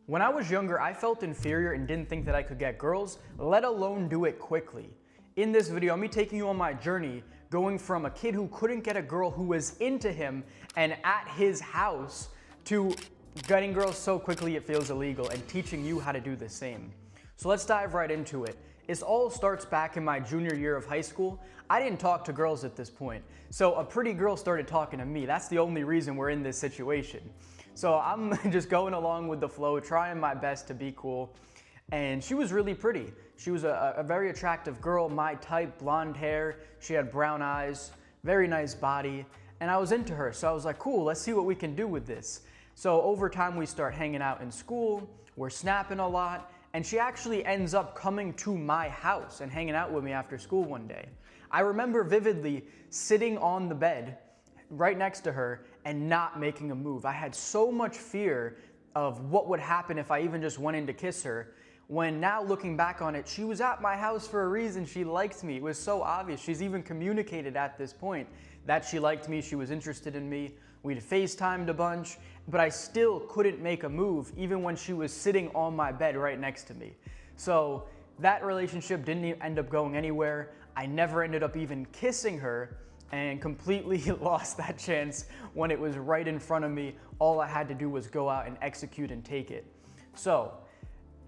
When I was younger, I felt inferior and didn't think that I could get girls, let alone do it quickly. In this video, I'm taking you on my journey, going from a kid who couldn't get a girl who was into him and at his house to getting girls so quickly it feels illegal and teaching you how to do the same. So let's dive right into it. It all starts back in my junior year of high school. I didn't talk to girls at this point, so a pretty girl started talking to me. That's the only reason we're in this situation. So I'm just going along with the flow, trying my best to be cool. And she was really pretty. She was a very attractive girl, my type, blonde hair. She had brown eyes, very nice body. And I was into her, so I was like, cool, let's see what we can do with this. So over time, we start hanging out in school. We're snapping a lot. And she actually ends up coming to my house and hanging out with me after school one day. I remember vividly sitting on the bed right next to her and not making a move. I had so much fear of what would happen if I even just went in to kiss her, when now looking back on it, she was at my house for a reason. She liked me. It was so obvious. She's even communicated at this point that she liked me, she was interested in me. We'd FaceTimed a bunch, but I still couldn't make a move even when she was sitting on my bed right next to me. So that relationship didn't end up going anywhere. I never ended up even kissing her and completely lost that chance when it was right in front of me. All I had to do was go out and execute and take it. So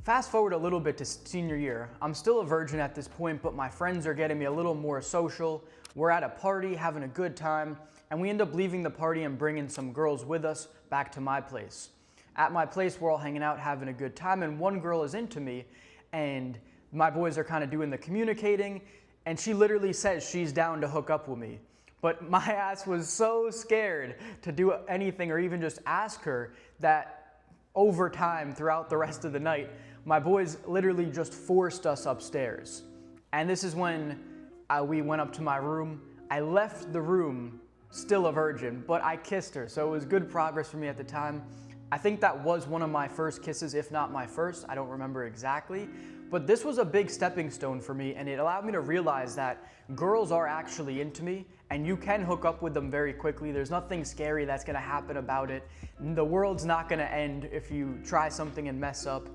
fast forward a little bit to senior year. I'm still a virgin at this point, but my friends are getting me a little more social. We're at a party, having a good time, and we end up leaving the party and bringing some girls with us back to my place. At my place, we're all hanging out, having a good time, and one girl is into me, and my boys are kind of doing the communicating, and she literally says she's down to hook up with me. But my ass was so scared to do anything or even just ask her that over time, throughout the rest of the night, my boys literally just forced us upstairs. And this is when we went up to my room. I left the room still a virgin, but I kissed her, so it was good progress for me at the time. I think that was one of my first kisses, if not my first. I don't remember exactly, but this was a big stepping stone for me, and it allowed me to realize that girls are actually into me, and you can hook up with them very quickly. There's nothing scary that's gonna happen about it. The world's not gonna end if you try something and mess up.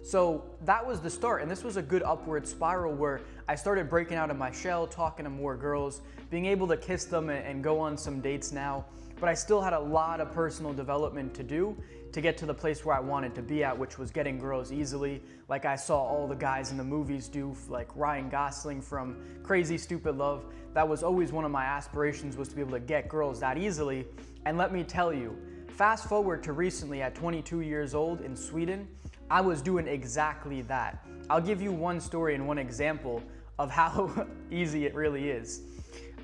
So that was the start, and this was a good upward spiral where I started breaking out of my shell, talking to more girls, being able to kiss them and go on some dates now. But I still had a lot of personal development to do to get to the place where I wanted to be at, which was getting girls easily, like I saw all the guys in the movies do, like Ryan Gosling from Crazy Stupid Love. That was always one of my aspirations, was to be able to get girls that easily. And let me tell you, fast forward to recently at 22 years old in Sweden, I was doing exactly that. I'll give you one story and one example of how easy it really is.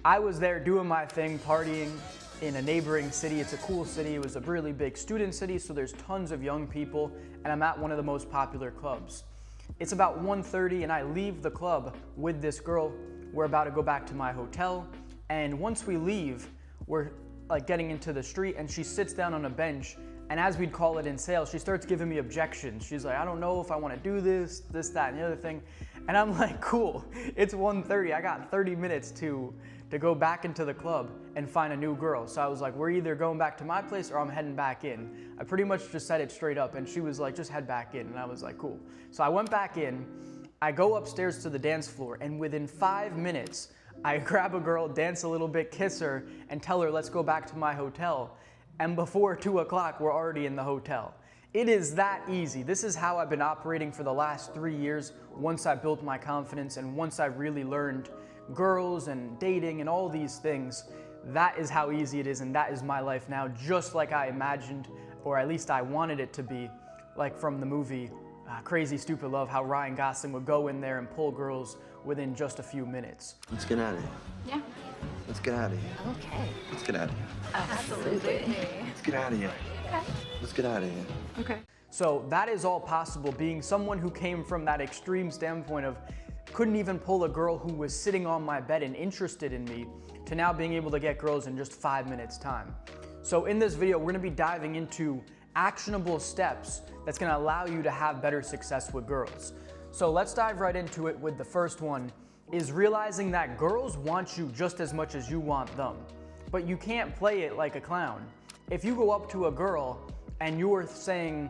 I was there doing my thing, partying in a neighboring city. It's a cool city. It was a really big student city, so there's tons of young people, and I'm at one of the most popular clubs. It's about 1:30 and I leave the club with this girl. We're about to go back to my hotel, and once we leave, we're like getting into the street, and she sits down on a bench, and as we'd call it in sales, she starts giving me objections. She's like, I don't know if I want to do this, that, and the other thing. And I'm like, cool, it's 1:30. I got 30 minutes to go back into the club and find a new girl. So I was like, we're either going back to my place or I'm heading back in. I pretty much just said it straight up, and she was like, just head back in. And I was like, cool. So I went back in. I go upstairs to the dance floor, and within 5 minutes, I grab a girl, dance a little bit, kiss her, and tell her, let's go back to my hotel. And before 2 o'clock, we're already in the hotel. It is that easy. This is how I've been operating for the last 3 years, once I built my confidence and once I really learned girls and dating and all these things. That is how easy it is, and that is my life now, just like I imagined, or at least I wanted it to be, like from the movie Crazy Stupid Love, how Ryan Gosling would go in there and pull girls within just a few minutes. Let's get out of here. Yeah. Let's get out of here. Okay. Let's get out of here. Absolutely. Let's get out of here. Okay. Let's get out of here. Okay. So that is all possible, being someone who came from that extreme standpoint of couldn't even pull a girl who was sitting on my bed and interested in me, to now being able to get girls in just 5 minutes time. So in this video, we're gonna be diving into actionable steps that's gonna allow you to have better success with girls. So let's dive right into it with the first one, is realizing that girls want you just as much as you want them. But you can't play it like a clown. If you go up to a girl and you're saying,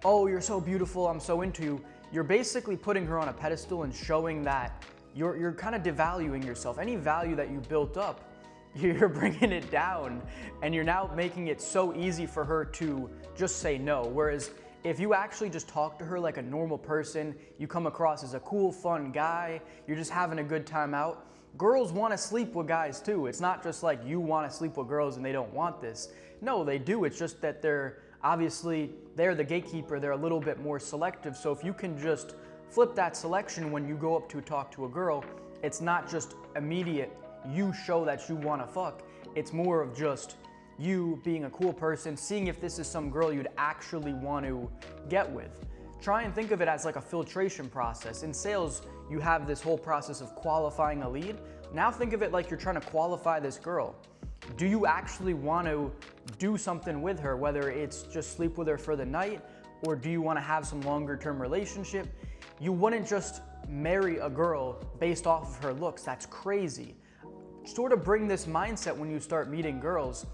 oh, you're so beautiful, I'm so into you, you're basically putting her on a pedestal and showing that you're kind of devaluing yourself. Any value that you built up, you're bringing it down, and you're now making it so easy for her to just say no. Whereas if you actually just talk to her like a normal person, you come across as a cool, fun guy, you're just having a good time out, girls want to sleep with guys too. It's not just like you want to sleep with girls and they don't want this. No, they do. It's just that they're the gatekeeper. They're a little bit more selective. So if you can just flip that selection when you go up to talk to a girl, it's not just immediate, you show that you want to fuck. It's more of just you being a cool person, seeing if this is some girl you'd actually want to get with. Try and think of it as like a filtration process. In sales, you have this whole process of qualifying a lead. Now think of it like you're trying to qualify this girl. Do you actually want to do something with her, whether it's just sleep with her for the night, or do you want to have some longer term relationship? You wouldn't just marry a girl based off of her looks. That's crazy. Sort of bring this mindset when you start meeting girls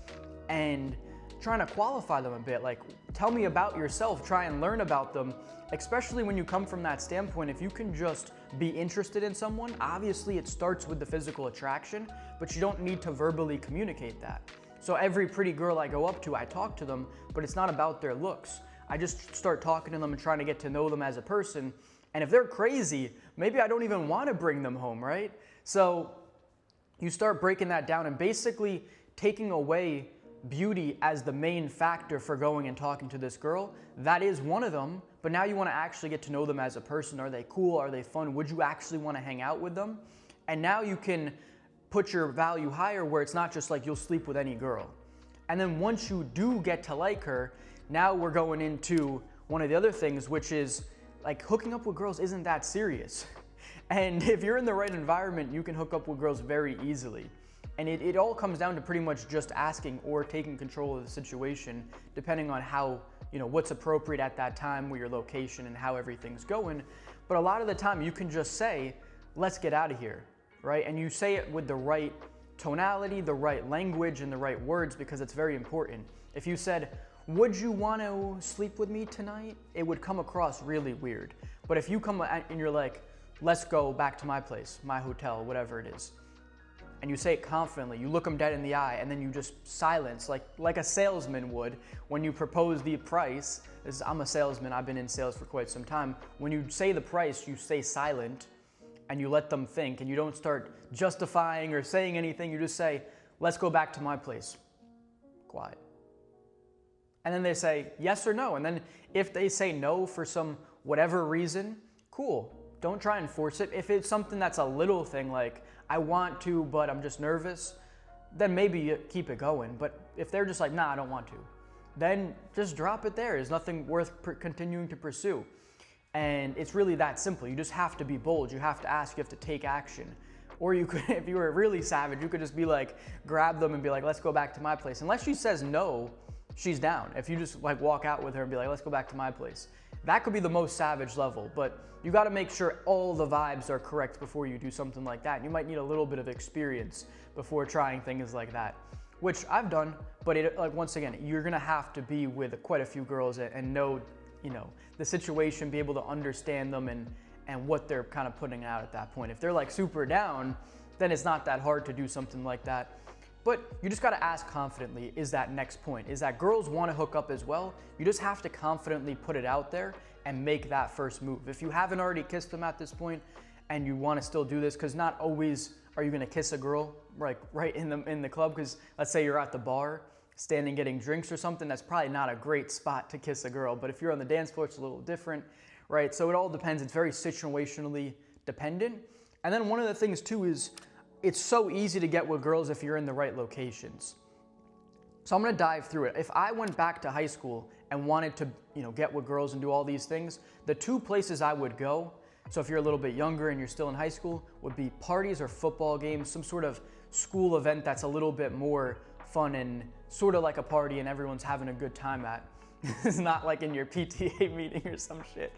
and trying to qualify them a bit. Like, tell me about yourself, try and learn about them, especially when you come from that standpoint. If you can just be interested in someone, obviously it starts with the physical attraction, but you don't need to verbally communicate that. So every pretty girl I go up to, I talk to them, but it's not about their looks. I just start talking to them and trying to get to know them as a person. And if they're crazy, maybe I don't even want to bring them home, right? So you start breaking that down and basically taking away beauty as the main factor for going and talking to this girl. That is one of them, but now you want to actually get to know them as a person. Are they cool? Are they fun? Would you actually want to hang out with them? And now you can put your value higher where it's not just like you'll sleep with any girl. And then once you do get to like her, now we're going into one of the other things, which is like hooking up with girls isn't that serious. And if you're in the right environment, you can hook up with girls very easily. And it all comes down to pretty much just asking or taking control of the situation, depending on how, what's appropriate at that time, where your location and how everything's going. But a lot of the time you can just say, let's get out of here, right? And you say it with the right tonality, the right language, and the right words, because it's very important. If you said, would you want to sleep with me tonight? It would come across really weird. But if you come and you're like, let's go back to my place, my hotel, whatever it is, and you say it confidently, you look them dead in the eye, and then you just silence, like a salesman would when you propose the price. I'm a salesman, I've been in sales for quite some time. When you say the price, you stay silent and you let them think, and you don't start justifying or saying anything. You just say, let's go back to my place. Quiet. And then they say yes or no. And then if they say no for some whatever reason, cool. Don't try and force it. If it's something that's a little thing like, I want to, but I'm just nervous, then maybe you keep it going. But if they're just like, nah, I don't want to, then just drop it there. There's nothing worth continuing to pursue. And it's really that simple. You just have to be bold. You have to ask, you have to take action. Or you could, if you were really savage, you could just be like, grab them and be like, let's go back to my place. Unless she says no, she's down. If you just like walk out with her and be like, let's go back to my place. That could be the most savage level, but you got to make sure all the vibes are correct before you do something like that. You might need a little bit of experience before trying things like that, which I've done, but once again, you're going to have to be with quite a few girls and know, the situation, be able to understand them and what they're kind of putting out at that point. If they're like super down, then it's not that hard to do something like that. But you just got to ask confidently, is that next point? Is that girls want to hook up as well? You just have to confidently put it out there and make that first move. If you haven't already kissed them at this point and you want to still do this, because not always are you going to kiss a girl right in the club, because let's say you're at the bar standing getting drinks or something, that's probably not a great spot to kiss a girl. But if you're on the dance floor, it's a little different, right? So it all depends. It's very situationally dependent. And then one of the things too is it's so easy to get with girls if you're in the right locations. So I'm gonna dive through it. If I went back to high school and wanted to, get with girls and do all these things, the two places I would go, so if you're a little bit younger and you're still in high school, would be parties or football games, some sort of school event that's a little bit more fun and sort of like a party and everyone's having a good time at. It's not like in your PTA meeting or some shit,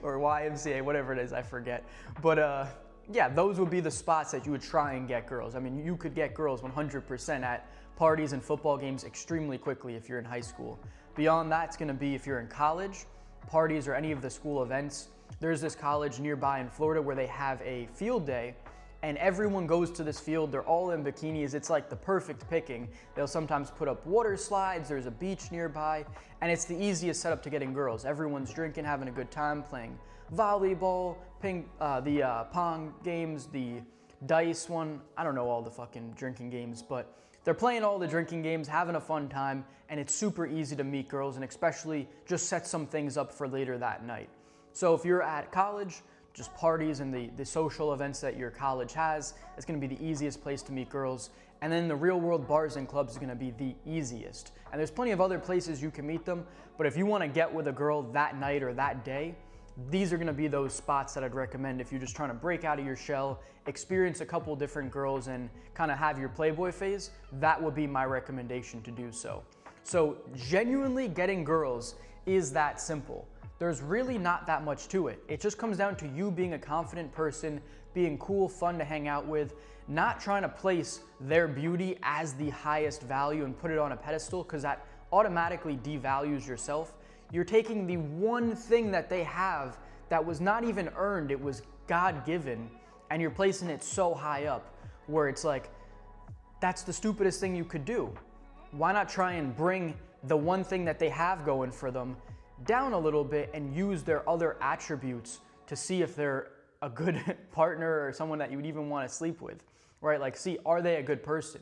or YMCA, whatever it is, I forget. But yeah, those would be the spots that you would try and get girls. I mean, you could get girls 100% at parties and football games extremely quickly if you're in high school. Beyond that, it's gonna be if you're in college, parties or any of the school events, there's this college nearby in Florida where they have a field day, and everyone goes to this field. They're all in bikinis. It's like the perfect picking. They'll sometimes put up water slides. There's a beach nearby, and it's the easiest setup to getting girls. Everyone's drinking, having a good time, playing volleyball, the pong games, the dice one. I don't know all the fucking drinking games, but they're playing all the drinking games, having a fun time, and it's super easy to meet girls, and especially just set some things up for later that night. So if you're at college, just parties and the social events that your college has, it's gonna be the easiest place to meet girls. And then the real world bars and clubs is gonna be the easiest. And there's plenty of other places you can meet them, but if you wanna get with a girl that night or that day, these are gonna be those spots that I'd recommend if you're just trying to break out of your shell, experience a couple different girls, and kind of have your Playboy phase. That would be my recommendation to do so. So genuinely getting girls is that simple. There's really not that much to it. It just comes down to you being a confident person, being cool, fun to hang out with, not trying to place their beauty as the highest value and put it on a pedestal, because that automatically devalues yourself. You're taking the one thing that they have that was not even earned, it was God-given, and you're placing it so high up where it's like, that's the stupidest thing you could do. Why not try and bring the one thing that they have going for them down a little bit and use their other attributes to see if they're a good partner or someone that you would even want to sleep with, right? Like, see, are they a good person?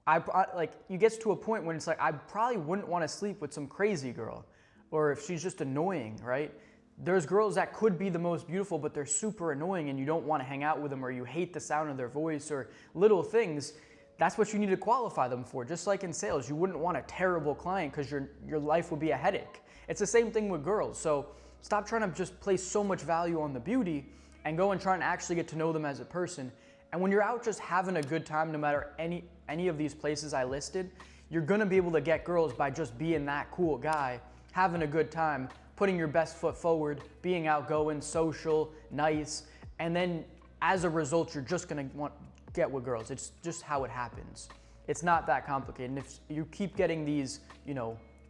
Like, you get to a point when it's like, I probably wouldn't want to sleep with some crazy girl, or if she's just annoying, right? There's girls that could be the most beautiful, but they're super annoying and you don't want to hang out with them, or you hate the sound of their voice, or little things. That's what you need to qualify them for. Just like in sales, you wouldn't want a terrible client because your life would be a headache. It's the same thing with girls. So stop trying to just place so much value on the beauty and go and try and actually get to know them as a person. And when you're out just having a good time, no matter any of these places I listed, you're gonna be able to get girls by just being that cool guy, having a good time, putting your best foot forward, being outgoing, social, nice, and then as a result, you're just gonna want get with girls. It's just how it happens. It's not that complicated. And if you keep getting these,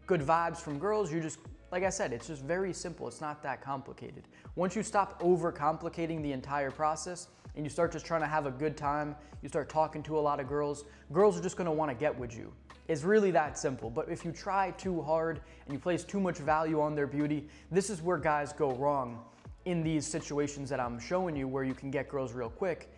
good vibes from girls, you just, like I said, it's just very simple. It's not that complicated. Once you stop overcomplicating the entire process and you start just trying to have a good time, you start talking to a lot of girls, girls are just gonna wanna get with you. It's really that simple. But if you try too hard and you place too much value on their beauty, this is where guys go wrong in these situations that I'm showing you where you can get girls real quick.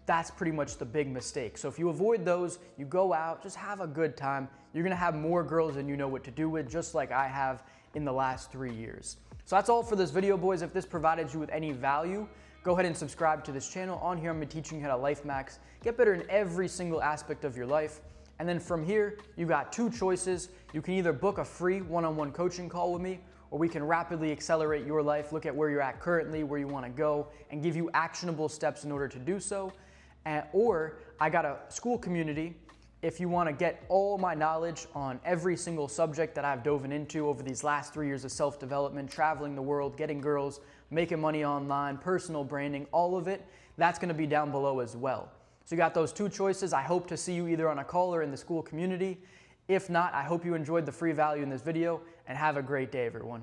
That's pretty much the big mistake. So if you avoid those, you go out, just have a good time. You're gonna have more girls than you know what to do with, just like I have in the last 3 years. So that's all for this video, boys. If this provided you with any value, go ahead and subscribe to this channel. On here, I'm gonna be teaching you how to life max, get better in every single aspect of your life. And then from here, you got two choices. You can either book a free one-on-one coaching call with me, or we can rapidly accelerate your life, look at where you're at currently, where you wanna go, and give you actionable steps in order to do so. Or I got a school community if you want to get all my knowledge on every single subject that I've dove into over these last 3 years of self-development, traveling the world, getting girls, making money online, personal branding, all of it. That's going to be down below as well. So you got those two choices. I hope to see you either on a call or in the school community. If not, I hope you enjoyed the free value in this video, and have a great day, everyone.